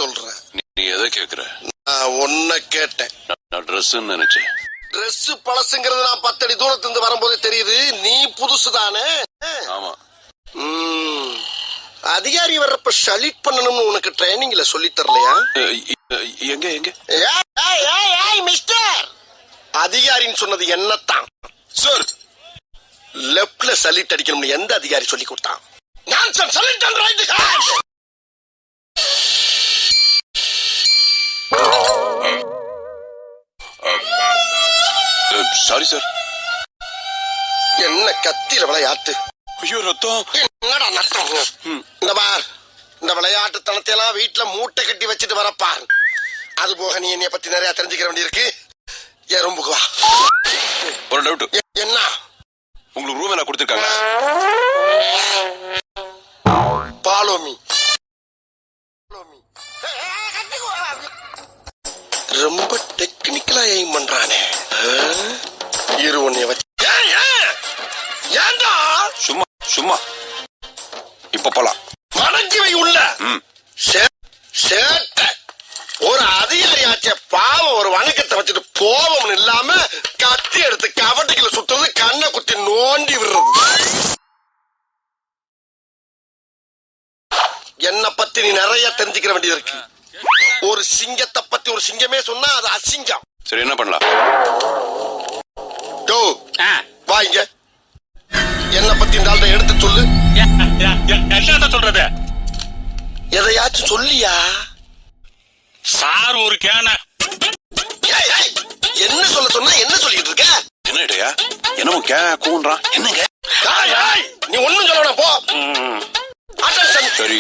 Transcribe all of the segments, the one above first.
சொல்ற? நீ எதை கேக்குற? நான் ஒன்ன கேட்டேன். நான் ட்ரெஸ் நினைச்சேன். ட்ரெஸ் பழசுங்கிறது நான் 10 அடி தூரத்துல இருந்து வரும்போதே தெரியுது. நீ புதுசு தானே? ஆமா. அதிகாரி வர்றப்ப சல்யூட் பண்ணணும்னு உனக்கு ட்ரைனிங்ல சொல்லி தரலையா? எங்க எங்க மிஸ்டர் அதிகாரின்னு சொன்னது என்னத்தான் சார்? லெப்ட்ல சல்யூட் அடிக்கணும்னு எந்த அதிகாரி சொல்லி கொடுத்தான்? Nonsense. Salute and right hand. Sorry sir. என்ன கத்திர விளையாட்டு? ஐயோ ரத்தம். என்னடா நட்டம்? இந்த பார், இந்த விளையாட்டு தனத்தை எல்லாம் வீட்டுல மூட்டை கட்டி வச்சுட்டு வரப்பார். அது போக நீ என்னைய பத்தி நிறைய தெரிஞ்சுக்கிற வேண்டியிருக்கு. எறும்புக்கு வா. ஒரு டவுட். என்ன? உங்களுக்கு ரூம் எல்லாம் கொடுத்துருக்காங்க? பாலோமி ரொம்ப டெக்னிக்கலா எய்ம் பண்றானே. இரு உன்னை வச்சு. ஏண்டா? சும்மா சும்மா. இப்ப போலாம். மனஞ்சிவை உள்ள சேட்டை ஒரு அதிகாரியாச்சே பாவம். ஒரு வணக்கத்தை வச்சுட்டு போவம் இல்லாம கத்தி எடுத்து கவட்டைக்குள்ள சுத்துறது, கண்ணை குத்தி நோண்டி விடுறது. என்ன பத்தி நீ நிறைய தெரிஞ்சுக்கிற வேண்டியது இருக்கு. ஒரு சிங்கத்தை பத்தி ஒரு சிங்கமே சொன்னா அது அசிங்கம். சரி என்ன பண்ணலாம்? வாங்க, என்ன பத்தி இந்த ஆள்கிட்ட எடுத்து சொல்லு. என்ன சொல்றது? எதையாச்சும் சொல்லியா சார்? ஒரு கேன என்ன சொல்ல சொன்னா என்ன சொல்லிட்டு இருக்க? என்ன இடையா? என்னமோ கூன்றான். என்னங்க? நீ ஒண்ணும் சொல்லணும் போ. சரி,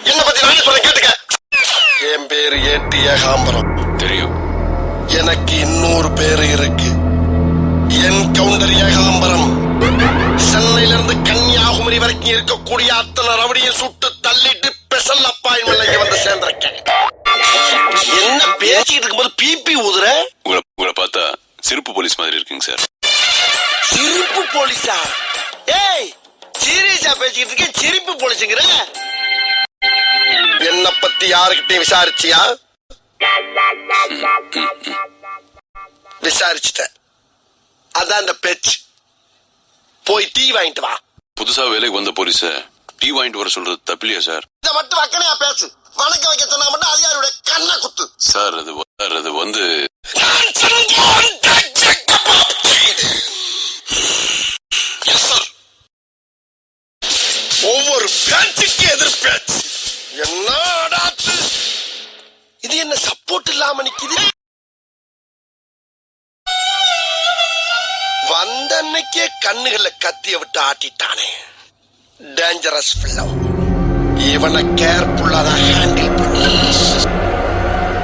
என்ன பத்தி நானே சொல்ல கேட்டுக்க. என் பேரு ஏட்டி ஏகாம்பரம். தெரியும். எனக்கு இன்னொரு பேரு இருக்கு. என் கவுண்டர் ஏகாம்பரம். சென்னையில இருந்து கன்னியாகுமரி வரைக்கும் இருக்கக்கூடிய அத்தனை ரவடியை சுட்டு தள்ளிட்டு ஸ்பெஷல் அப்பாயின்மென்ட்ல இங்க வந்து சேர்ந்திருக்கேன். என்ன பேசிட்டு இருக்கும்போது பிபி ஊதுற? உங்களை பார்த்தா சிரிப்பு போலீஸ் மாதிரி இருக்குங்க சார். சிரிப்பு போலீஸா? ஏய், சீரியஸா பேசிட்டு இருக்கேன். சிரிப்பு போலீஸுங்கிற? என்ன பத்தி யாருக்கிட்டையும் விசாரிச்சியா? விசாரிச்சுட்ட. அதான் அந்த பேச்சு. போய் டீ வாங்கிட்டு வா. புதுசா வேலைக்கு வந்த போலீஸ டீ வாங்கிட்டு வர சொல்றது தப்பில்லையா சார்? இத மட்டும் வக்கனையா பேசு. வணக்க வைக்க சொன்னா மட்டும் அதிகாரியோட கண்ணை குத்து. சார் அது வந்து ஒவ்வொரு பேச்சுக்கு எதிர் பேச்சு. என்னடா இது? என்ன சப்போர்ட் இல்லாம நிக்குது? வந்த அன்னைக்கே கண்ணுகள்ல கத்திய விட்டு ஆட்டிட்டானே. டேஞ்சரஸ் பிள்ளை. இவனை கேர்ஃபுல்லா தான் ஹேண்டில் பண்ணி